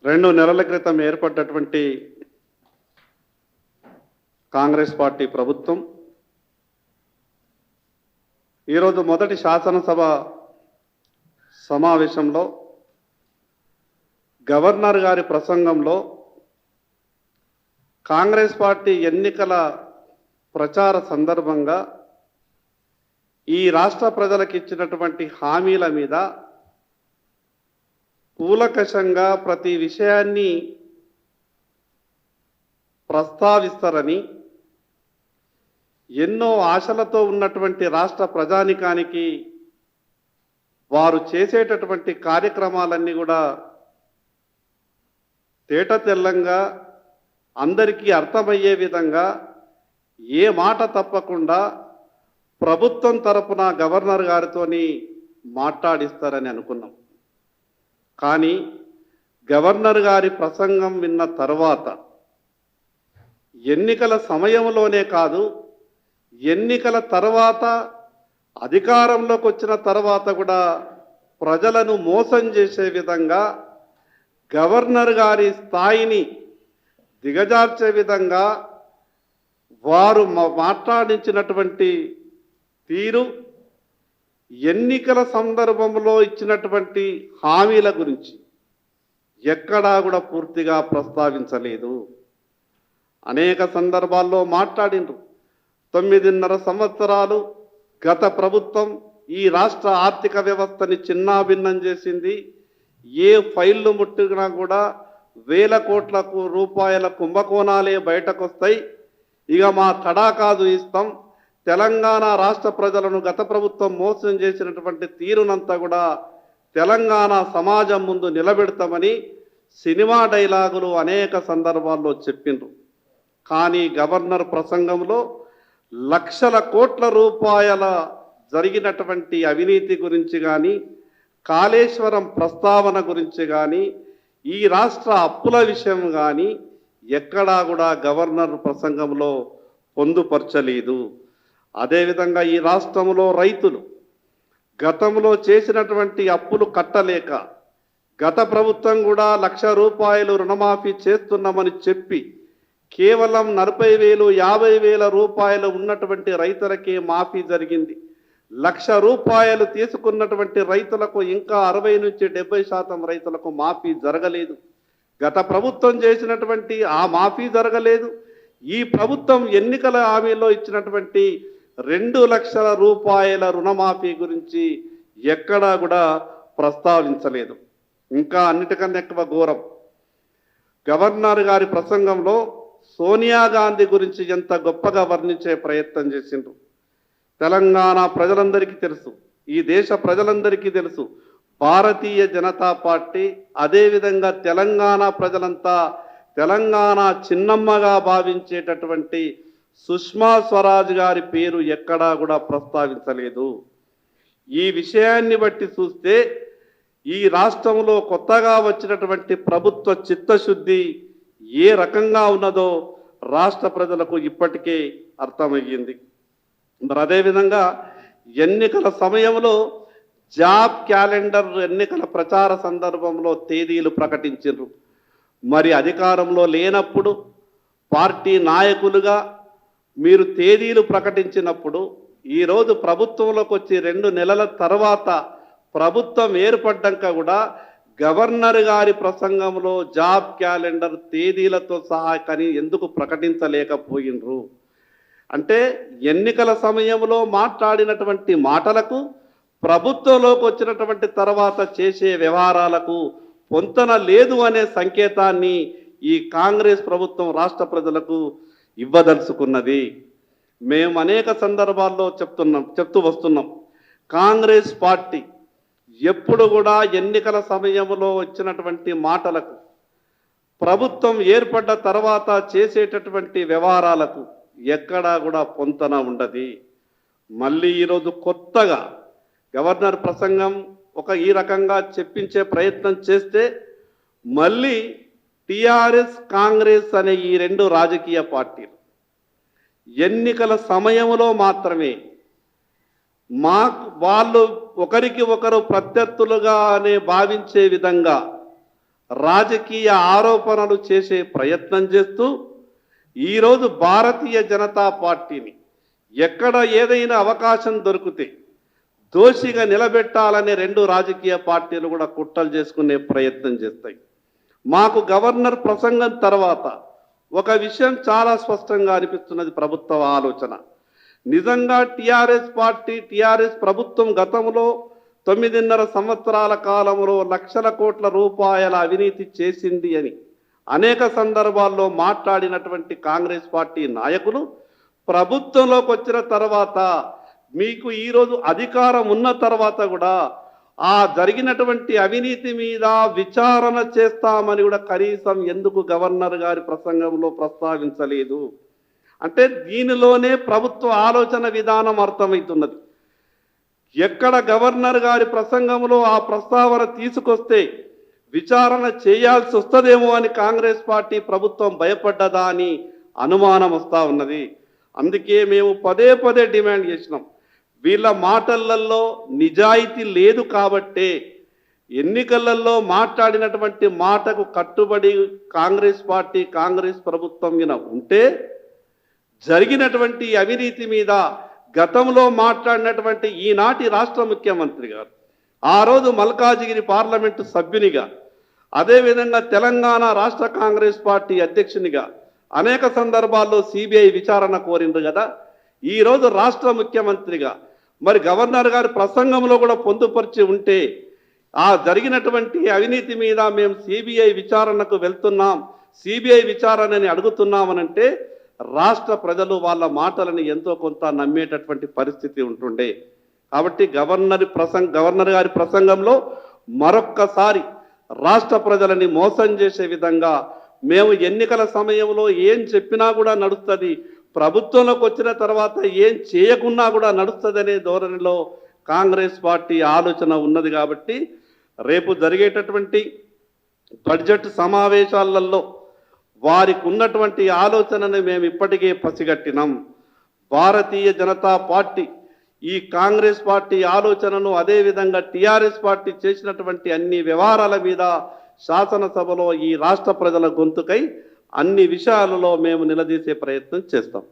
2 నెలల క్రితం ఏర్పడ్డటువంటి కాంగ్రెస్ పార్టీ ప్రభుత్వం ఈరోజు మొదటి శాసనసభ సమావేశంలో గవర్నర్ గారి ప్రసంగంలో కాంగ్రెస్ పార్టీ ఎన్నికల ప్రచార సందర్భంగా ఈ రాష్ట్ర ప్రజలకు ఇచ్చినటువంటి హామీల మీద కూలకషంగా ప్రతి విషయాన్ని ప్రస్తావిస్తారని, ఎన్నో ఆశలతో ఉన్నటువంటి రాష్ట్ర ప్రజానికానికి వారు చేసేటటువంటి కార్యక్రమాలన్నీ కూడా తేటతెల్లంగా అందరికీ అర్థమయ్యే విధంగా ఏ మాట తప్పకుండా ప్రభుత్వం తరపున గవర్నర్ గారితోని మాట్లాడిస్తారని అనుకున్నాం. కానీ గవర్నర్ గారి ప్రసంగం విన్న తర్వాత ఎన్నికల సమయంలోనే కాదు, ఎన్నికల తర్వాత అధికారంలోకి వచ్చిన తర్వాత కూడా ప్రజలను మోసం చేసే విధంగా, గవర్నర్ గారి స్థాయిని దిగజార్చే విధంగా వారు మాట్లాడించినటువంటి తీరు, ఎన్నికల సందర్భంలో ఇచ్చినటువంటి హామీల గురించి ఎక్కడా కూడా పూర్తిగా ప్రస్తావించలేదు. అనేక సందర్భాల్లో మాట్లాడిండ్రు. 9.5 సంవత్సరాలు గత ప్రభుత్వం ఈ రాష్ట్ర ఆర్థిక వ్యవస్థని చిన్నాభిన్నం చేసింది. ఏ ఫైళ్ళు ముట్టినా కూడా వేల కోట్ల రూపాయల కుంభకోణాలే బయటకు వస్తాయి. ఇక మా తడాకాదు ఇస్తాం, తెలంగాణ రాష్ట్ర ప్రజలను గత ప్రభుత్వం మోసం చేసినటువంటి తీరునంతా కూడా తెలంగాణ సమాజం ముందు నిలబెడతామని సినిమా డైలాగులు అనేక సందర్భాల్లో చెప్పిండ్రు. కానీ గవర్నర్ ప్రసంగంలో లక్షల కోట్ల రూపాయల జరిగినటువంటి అవినీతి గురించి కానీ, కాళేశ్వరం ప్రస్తావన గురించి కానీ, ఈ రాష్ట్ర అప్పుల విషయం కానీ ఎక్కడా కూడా గవర్నర్ ప్రసంగంలో పొందుపరచలేదు. అదేవిధంగా ఈ రాష్ట్రంలో రైతులు గతంలో చేసినటువంటి అప్పులు కట్టలేక గత ప్రభుత్వం కూడా 1,00,000 రూపాయలు రుణమాఫీ చేస్తున్నామని చెప్పి కేవలం 40,000, 50,000 రూపాయలు ఉన్నటువంటి రైతులకే మాఫీ జరిగింది. 1,00,000 రూపాయలు తీసుకున్నటువంటి రైతులకు ఇంకా 60 నుంచి 70% రైతులకు మాఫీ జరగలేదు. గత ప్రభుత్వం చేసినటువంటి ఆ మాఫీ జరగలేదు. ఈ ప్రభుత్వం ఎన్నికల హామీలో ఇచ్చినటువంటి 2 లక్షల రూపాయల రుణమాఫీ గురించి ఎక్కడా కూడా ప్రస్తావించలేదు. ఇంకా అన్నిటికన్నా ఎక్కువ ఘోరం, గవర్నర్ గారి ప్రసంగంలో సోనియా గాంధీ గురించి ఎంత గొప్పగా వర్ణించే ప్రయత్నం చేసిండ్రు. తెలంగాణ ప్రజలందరికీ తెలుసు, ఈ దేశ ప్రజలందరికీ తెలుసు, భారతీయ జనతా పార్టీ అదేవిధంగా తెలంగాణ ప్రజలంతా తెలంగాణ చిన్నమ్మగా భావించేటటువంటి సుష్మా స్వరాజ్ గారి పేరు ఎక్కడా కూడా ప్రస్తావించలేదు. ఈ విషయాన్ని బట్టి చూస్తే ఈ రాష్ట్రంలో కొత్తగా వచ్చినటువంటి ప్రభుత్వ చిత్తశుద్ధి ఏ రకంగా ఉన్నదో రాష్ట్ర ప్రజలకు ఇప్పటికే అర్థమయ్యింది. మరి అదేవిధంగా ఎన్నికల సమయంలో జాబ్ క్యాలెండర్ ఎన్నికల ప్రచార సందర్భంలో తేదీలు ప్రకటించారు. మరి అధికారంలో లేనప్పుడు పార్టీ నాయకులుగా మీరు తేదీలు ప్రకటించినప్పుడు ఈరోజు ప్రభుత్వంలోకి వచ్చి 2 నెలల తర్వాత ప్రభుత్వం ఏర్పడ్డాక కూడా గవర్నర్ గారి ప్రసంగంలో జాబ్ క్యాలెండర్ తేదీలతో సహా కానీ ఎందుకు ప్రకటించలేకపోయినరు? అంటే ఎన్నికల సమయంలో మాట్లాడినటువంటి మాటలకు ప్రభుత్వంలోకి వచ్చినటువంటి తర్వాత చేసే వ్యవహారాలకు పొంతన లేదు అనే సంకేతాన్ని ఈ కాంగ్రెస్ ప్రభుత్వం రాష్ట్ర ప్రజలకు ఇవ్వదలుచుకున్నది. మేము అనేక సందర్భాల్లో చెప్తూ వస్తున్నాం, కాంగ్రెస్ పార్టీ ఎప్పుడు కూడా ఎన్నికల సమయంలో వచ్చినటువంటి మాటలకు, ప్రభుత్వం ఏర్పడ్డ తర్వాత చేసేటటువంటి వ్యవహారాలకు ఎక్కడా కూడా పొంతన ఉండదు. మళ్ళీ ఈరోజు కొత్తగా గవర్నర్ ప్రసంగం ఈ రకంగా చెప్పించే ప్రయత్నం చేస్తే మళ్ళీ టిఆర్ఎస్, కాంగ్రెస్ అనే ఈ 2 రాజకీయ పార్టీలు ఎన్నికల సమయంలో మాత్రమే వాళ్ళు ఒకరికి ఒకరు ప్రత్యర్థులుగానే భావించే విధంగా రాజకీయ ఆరోపణలు చేసే ప్రయత్నం చేస్తూ ఈరోజు భారతీయ జనతా పార్టీని ఎక్కడ ఏదైనా అవకాశం దొరికితే దోషిగా నిలబెట్టాలనే రెండు రాజకీయ పార్టీలు కూడా కుట్రలు చేసుకునే ప్రయత్నం చేస్తాయి. మాకు గవర్నర్ ప్రసంగం తర్వాత ఒక విషయం చాలా స్పష్టంగా అనిపిస్తున్నది. ప్రభుత్వ ఆలోచన నిజంగా టీఆర్ఎస్ ప్రభుత్వం గతంలో 9.5 సంవత్సరాల కాలంలో లక్షల కోట్ల రూపాయల అవినీతి చేసింది అని అనేక సందర్భాల్లో మాట్లాడినటువంటి కాంగ్రెస్ పార్టీ నాయకులు ప్రభుత్వంలోకి వచ్చిన తర్వాత మీకు ఈరోజు అధికారం ఉన్న తర్వాత కూడా ఆ జరిగినటువంటి అవినీతి మీద విచారణ చేస్తామని కూడా కనీసం ఎందుకు గవర్నర్ గారి ప్రసంగంలో ప్రస్తావించలేదు అంటే దీనిలోనే ప్రభుత్వ ఆలోచన విధానం అర్థమవుతున్నది. ఎక్కడ గవర్నర్ గారి ప్రసంగంలో ఆ ప్రస్తావన తీసుకొస్తే విచారణ చేయాల్సి వస్తుందేమో అని కాంగ్రెస్ పార్టీ ప్రభుత్వం భయపడ్డదా అని అనుమానం వస్తూ ఉన్నది. అందుకే మేము పదే పదే డిమాండ్ చేసినాం. వీళ్ళ మాటలలో నిజాయితీ లేదు కాబట్టే ఎన్నికలలో మాట్లాడినటువంటి మాటకు కట్టుబడి కాంగ్రెస్ ప్రభుత్వం మీద ఉంటే జరిగినటువంటి అవినీతి మీద గతంలో మాట్లాడినటువంటి ఈనాటి రాష్ట్ర ముఖ్యమంత్రి గారు ఆ రోజు మల్కాజిగిరి పార్లమెంటు సభ్యునిగా అదేవిధంగా తెలంగాణ రాష్ట్ర కాంగ్రెస్ పార్టీ అధ్యక్షునిగా అనేక సందర్భాల్లో సిబిఐ విచారణ కోరింది కదా. ఈరోజు రాష్ట్ర ముఖ్యమంత్రిగా మరి గవర్నర్ గారి ప్రసంగంలో కూడా పొందుపరిచి ఉంటే ఆ జరిగినటువంటి అవినీతి మీద మేము సిబిఐ విచారణకు వెళ్తున్నాం, సిబిఐ విచారణని అడుగుతున్నామనంటే రాష్ట్ర ప్రజలు వాళ్ళ మాటలను ఎంతో కొంత నమ్మేటటువంటి పరిస్థితి ఉంటుండే. కాబట్టి గవర్నర్ గారి ప్రసంగంలో మరొక్కసారి రాష్ట్ర ప్రజలని మోసం చేసే విధంగా మేము ఎన్నికల సమయంలో ఏం చెప్పినా కూడా నడుస్తుంది, ప్రభుత్వంలోకి వచ్చిన తర్వాత ఏం చేయకున్నా కూడా నడుస్తుందనే ధోరణిలో కాంగ్రెస్ పార్టీ ఆలోచన ఉన్నది. కాబట్టి రేపు జరిగేటటువంటి బడ్జెట్ సమావేశాలలో వారికి ఉన్నటువంటి ఆలోచనని మేము ఇప్పటికే పసిగట్టినాం. భారతీయ జనతా పార్టీ ఈ కాంగ్రెస్ పార్టీ ఆలోచనను అదేవిధంగా టీఆర్ఎస్ పార్టీ చేసినటువంటి అన్ని వ్యవహారాల మీద శాసనసభలో ఈ రాష్ట్ర ప్రజల గొంతుకై అన్ని విషయాలలో మేము నిలదీసే ప్రయత్నం చేస్తాం.